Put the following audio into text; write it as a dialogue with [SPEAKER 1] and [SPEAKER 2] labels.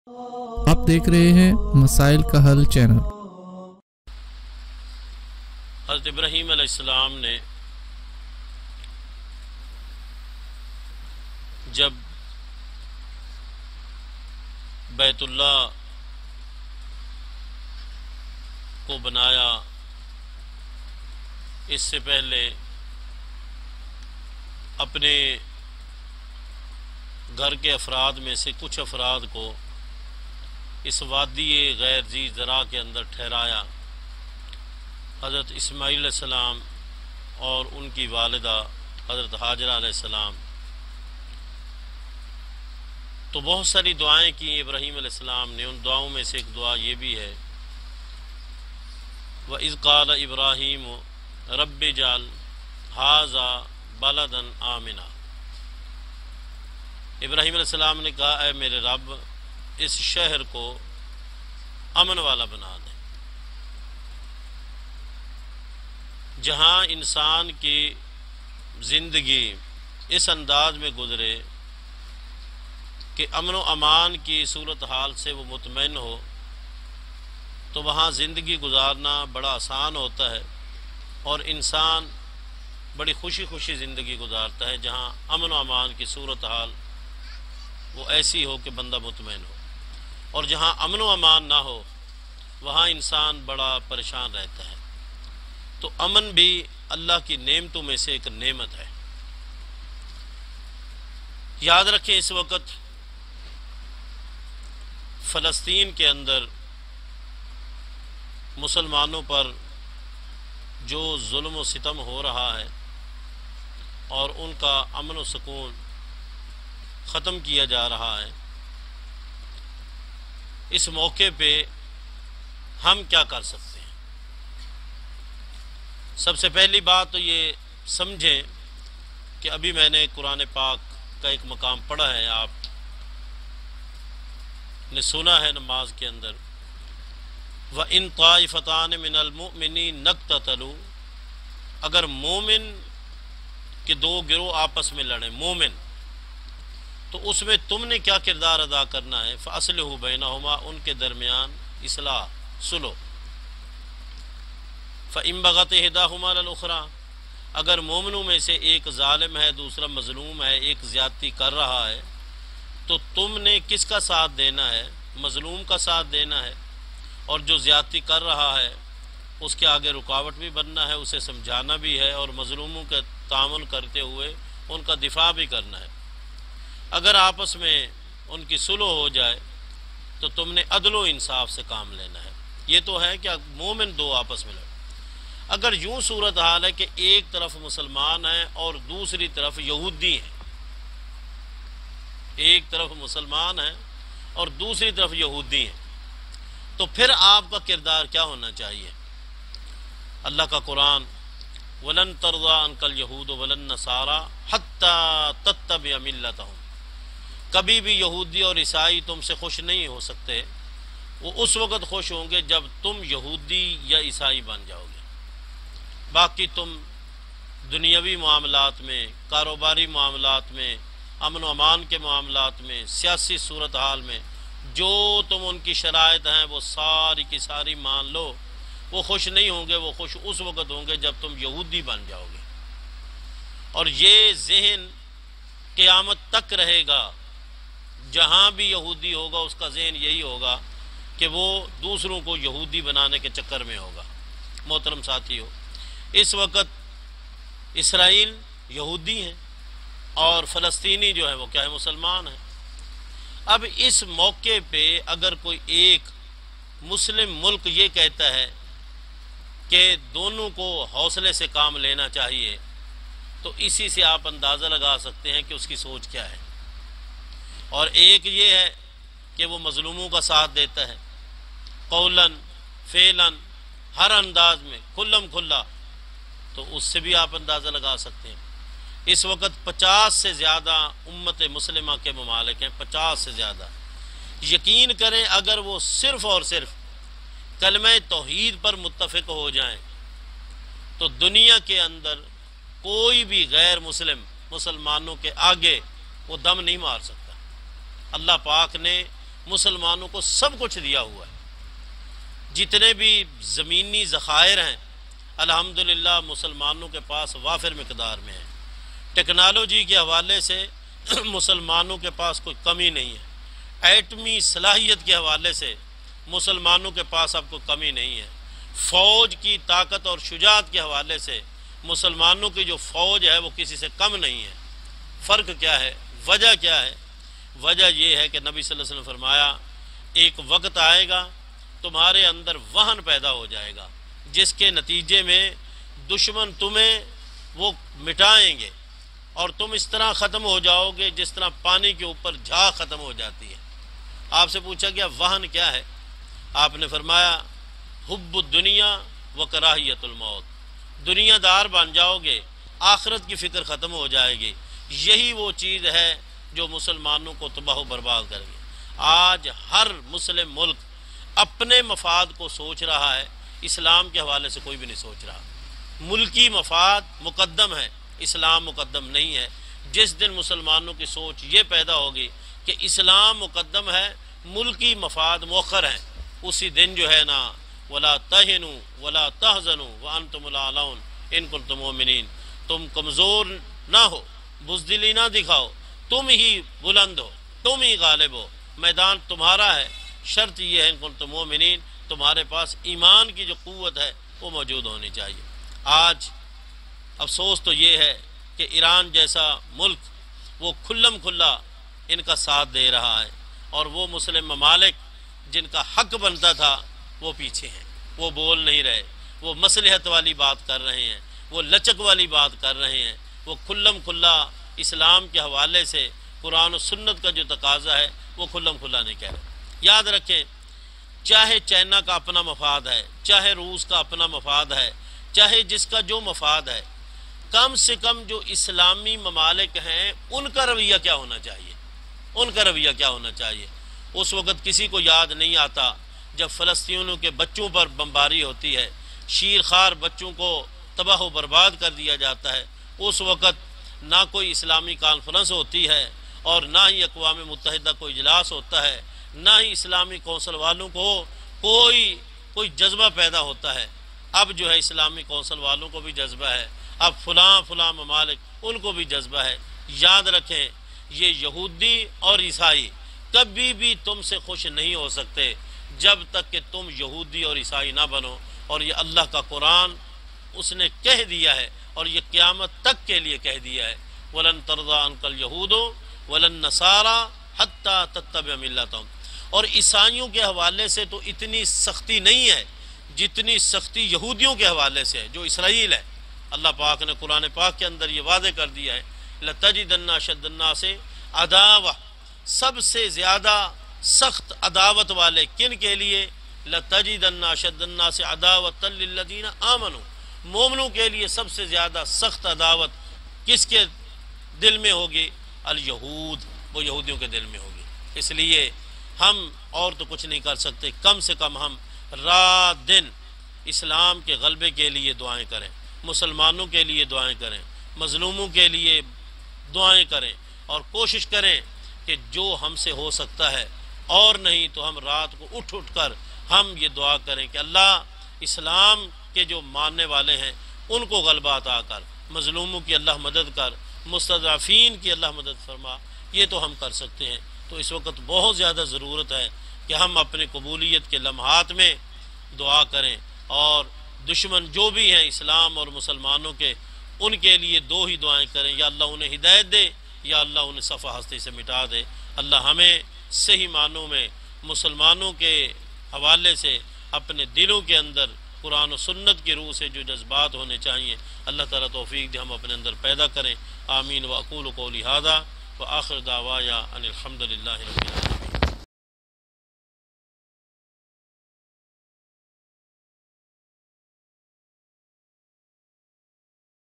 [SPEAKER 1] آپ دیکھ رہے ہیں مسائل کا حل چینل۔
[SPEAKER 2] حضرت ابراہیم علیہ السلام نے جب بیت اللہ کو بنایا، اس سے پہلے اپنے گھر کے افراد میں سے کچھ افراد کو اس وادی غیر ذی زرع کے اندر ٹھہرایا۔ حضرت اسماعیل علیہ السلام اور ان کی والدہ حضرت ہاجرہ علیہ السلام، تو بہت ساری دعائیں کی ابراہیم علیہ السلام نے۔ ان دعاؤں میں سے ایک دعا یہ بھی ہے، وَإِذْ قَالَ إِبْرَاهِيمُ رَبِّ اجْعَلْ هَٰذَا بَلَدًا آمِنًا۔ ابراہیم علیہ السلام نے کہا، اے میرے رب، اس شہر کو امن والا بنا دے، جہاں انسان کی زندگی اس انداز میں گزرے کہ امن و امان کی صورتحال سے وہ مطمئن ہو، تو وہاں زندگی گزارنا بڑا آسان ہوتا ہے، اور انسان بڑی خوشی خوشی زندگی گزارتا ہے جہاں امن و امان کی صورتحال وہ ایسی ہو کہ بندہ مطمئن ہو۔ اور جہاں امن و امان نہ ہو وہاں انسان بڑا پریشان رہتا ہے۔ تو امن بھی اللہ کی نعمتوں میں سے ایک نعمت ہے۔ یاد رکھیں، اس وقت فلسطین کے اندر مسلمانوں پر جو ظلم و ستم ہو رہا ہے اور ان کا امن و سکون ختم کیا جا رہا ہے، اس موقع پہ ہم کیا کر سکتے ہیں؟ سب سے پہلی بات تو یہ سمجھیں کہ ابھی میں نے قرآن پاک کا ایک مقام پڑھا ہے، آپ نے سنا ہے نماز کے اندر، وَإِن طَائِفَتَانِ مِنَ الْمُؤْمِنِينَ اقْتَتَلُوا، اگر مومن کے دو گروہ آپس میں لڑیں، مومن، تو اس میں تم نے کیا کردار ادا کرنا ہے؟ فَأَصْلِحُوا بَيْنَهُمَا، ان کے درمیان اصلاح، صلح۔ فَإِن بَغَتْ إِحْدَاهُمَا عَلَى الْأُخْرَىٰ، اگر مومنوں میں سے ایک ظالم ہے، دوسرا مظلوم ہے، ایک زیادتی کر رہا ہے، تو تم نے کس کا ساتھ دینا ہے؟ مظلوم کا ساتھ دینا ہے، اور جو زیادتی کر رہا ہے اس کے آگے رکاوٹ بھی بننا ہے، اسے سمجھانا بھی ہے، اور مظلوموں کے تعاون کرتے ہوئے ان کا دفاع بھی کرنا ہے۔ اگر آپس میں ان کی صلح ہو جائے تو تم نے عدل و انصاف سے کام لینا ہے۔ یہ تو ہے کہ مومن دو آپس میں لڑیں۔ اگر یوں صورتحال ہے کہ ایک طرف مسلمان ہیں اور دوسری طرف یہودی ہیں، ایک طرف مسلمان ہیں اور دوسری طرف یہودی ہیں، تو پھر آپ کا کردار کیا ہونا چاہیے؟ اللہ کا قرآن، وَلَن تَرْضَىٰ عَنْكَ الْيَهُودُ وَلَا النَّصَارَىٰ حَتَّىٰ تَتَّبِعَ مِلَّتَهُمْ، کبھی بھی یہودی اور عیسائی تم سے خوش نہیں ہو سکتے، وہ اس وقت خوش ہوں گے جب تم یہودی یا عیسائی بن جاؤ گے۔ باقی تم دنیاوی معاملات میں، کاروباری معاملات میں، امن و امان کے معاملات میں، سیاسی صورتحال میں جو تم ان کی شرائط ہیں وہ ساری کی ساری مان لو، وہ خوش نہیں ہوں گے، وہ خوش اس وقت ہوں گے جب تم یہودی بن جاؤ گے۔ اور یہ ذہن قیامت تک رہے گا، جہاں بھی یہودی ہوگا اس کا ذہن یہی ہوگا کہ وہ دوسروں کو یہودی بنانے کے چکر میں ہوگا۔ محترم ساتھیو، اس وقت اسرائیل یہودی ہیں اور فلسطینی جو ہے وہ کیا ہے؟ مسلمان ہیں۔ اب اس موقع پہ اگر کوئی ایک مسلم ملک یہ کہتا ہے کہ دونوں کو حوصلے سے کام لینا چاہیے، تو اسی سے آپ اندازہ لگا سکتے ہیں کہ اس کی سوچ کیا ہے۔ اور ایک یہ ہے کہ وہ مظلوموں کا ساتھ دیتا ہے، قولاً فعلاً، ہر انداز میں، کھلم کھلا، تو اس سے بھی آپ اندازہ لگا سکتے ہیں۔ اس وقت 50 سے زیادہ امت مسلمہ کے ممالک ہیں، 50 سے زیادہ۔ یقین کریں اگر وہ صرف اور صرف کلمہ توحید پر متفق ہو جائیں تو دنیا کے اندر کوئی بھی غیر مسلمانوں کے آگے وہ دم نہیں مار سکتا۔ اللہ پاک نے مسلمانوں کو سب کچھ دیا ہوا ہے، جتنے بھی زمینی ذخائر ہیں الحمدللہ مسلمانوں کے پاس وافر مقدار میں ہیں۔ ٹیکنالوجی کے حوالے سے مسلمانوں کے پاس کوئی کمی نہیں ہے، ایٹمی صلاحیت کے حوالے سے مسلمانوں کے پاس اب کوئی کمی نہیں ہے، فوج کی طاقت اور شجاعت کے حوالے سے مسلمانوں کی جو فوج ہے وہ کسی سے کم نہیں ہے۔ فرق کیا ہے؟ وجہ کیا ہے؟ وجہ یہ ہے کہ نبی صلی اللہ علیہ وسلم فرمایا ایک وقت آئے گا تمہارے اندر وہن پیدا ہو جائے گا، جس کے نتیجے میں دشمن تمہیں وہ مٹائیں گے اور تم اس طرح ختم ہو جاؤ گے جس طرح پانی کے اوپر جھاگ ختم ہو جاتی ہے۔ آپ سے پوچھا گیا وہن کیا ہے؟ آپ نے فرمایا حب الدنیا و کراہیت الموت، دنیا دار بن جاؤ گے، آخرت کی فکر ختم ہو جائے گی۔ یہی وہ چیز ہے جو مسلمانوں کو تباہ و برباد کرے گی۔ آج ہر مسلم ملک اپنے مفاد کو سوچ رہا ہے، اسلام کے حوالے سے کوئی بھی نہیں سوچ رہا۔ ملکی مفاد مقدم ہے، اسلام مقدم نہیں ہے۔ جس دن مسلمانوں کی سوچ یہ پیدا ہوگی کہ اسلام مقدم ہے، ملکی مفاد مؤخر ہیں، اسی دن جو ہے نا وَلَا تَهِنُوا وَلَا تَحْزَنُوا وَأَنْتُمُ الْأَعْلَوْنَ إِن كُنتُم مُؤْمِنِينَ، تم کمزور نہ ہو، بزدلی نہ دکھاؤ، تم ہی بلند ہو، تم ہی غالب ہو، میدان تمہارا ہے۔ شرط یہ ہے ان کنتم مومنین، تمہارے پاس ایمان کی جو قوت ہے وہ موجود ہونی چاہیے۔ آج افسوس تو یہ ہے کہ ایران جیسا ملک وہ کھلم کھلا ان کا ساتھ دے رہا ہے، اور وہ مسلم ممالک جن کا حق بنتا تھا وہ پیچھے ہیں، وہ بول نہیں رہے، وہ مصلحت والی بات کر رہے ہیں، وہ لچک والی بات کر رہے ہیں، وہ کھلم کھلا اسلام کے حوالے سے قرآن و سنت کا جو تقاضا ہے وہ کھلم کھلا نہیں کہہ رہے۔ یاد رکھیں، چاہے چائنا کا اپنا مفاد ہے، چاہے روس کا اپنا مفاد ہے، چاہے جس کا جو مفاد ہے، کم سے کم جو اسلامی ممالک ہیں ان کا رویہ کیا ہونا چاہیے؟ ان کا رویہ کیا ہونا چاہیے؟ اس وقت کسی کو یاد نہیں آتا جب فلسطینیوں کے بچوں پر بمباری ہوتی ہے، شیر خوار بچوں کو تباہ و برباد کر دیا جاتا ہے، اس وقت نہ کوئی اسلامی کانفرنس ہوتی ہے اور نہ ہی اقوام متحدہ کو اجلاس ہوتا ہے، نہ ہی اسلامی کونسل والوں کو کوئی جذبہ پیدا ہوتا ہے۔ اب جو ہے اسلامی کونسل والوں کو بھی جذبہ ہے، اب فلاں ممالک ان کو بھی جذبہ ہے۔ یاد رکھیں، یہ یہودی اور عیسائی کبھی بھی تم سے خوش نہیں ہو سکتے جب تک کہ تم یہودی اور عیسائی نہ بنو، اور یہ اللہ کا قرآن اس نے کہہ دیا ہے اور یہ قیامت تک کے لیے کہہ دیا ہے، وَلَن تَرْضَىٰ عَنْكَ الْيَهُودُ وَلَا النَّصَارَىٰ حَتَّىٰ تَتَّبِعَ مِلَّتَهُمْ۔ اور عیسائیوں کے حوالے سے تو اتنی سختی نہیں ہے جتنی سختی یہودیوں کے حوالے سے ہے، جو اسرائیل ہے۔ اللہ پاک نے قرآن پاک کے اندر یہ واضح کر دیا ہے، لَتَجِدَنَّ أَشَدَّ النَّاسِ عَدَاوَةً، سب سے زیادہ سخت عداوت والے کن کے لیے؟ لَتَجِدَنَّ أَشَدَّ النَّاسِ عَدَاوَةً لِلَّذِينَ آمَنُوا، مومنوں کے لیے سب سے زیادہ سخت عداوت کس کے دل میں ہوگی؟ الیہود، وہ یہودیوں کے دل میں ہوگی۔ اس لیے ہم اور تو کچھ نہیں کر سکتے، کم سے کم ہم رات دن اسلام کے غلبے کے لیے دعائیں کریں، مسلمانوں کے لیے دعائیں کریں، مظلوموں کے لیے دعائیں کریں، اور کوشش کریں کہ جو ہم سے ہو سکتا ہے، اور نہیں تو ہم رات کو اٹھ کر ہم یہ دعا کریں کہ اللہ اسلام کے جو ماننے والے ہیں ان کو غلبہ عطا کر، مظلوموں کی اللہ مدد کر، مستضعفین کی اللہ مدد فرما۔ یہ تو ہم کر سکتے ہیں۔ تو اس وقت بہت زیادہ ضرورت ہے کہ ہم اپنے قبولیت کے لمحات میں دعا کریں، اور دشمن جو بھی ہیں اسلام اور مسلمانوں کے، ان کے لیے دو ہی دعائیں کریں، یا اللہ انہیں ہدایت دے یا اللہ انہیں صفحہ ہستی سے مٹا دے۔ اللہ ہمیں صحیح معنوں میں مسلمانوں کے حوالے سے اپنے دلوں کے اندر قرآن و سنت کی روح سے جو جذبات ہونے چاہیے اللہ تعالیٰ توفیق دے ہم اپنے اندر پیدا کریں۔ آمین۔ واقول قولی ھذا وآخر دعوایا ان الحمد للہ رب العالمین۔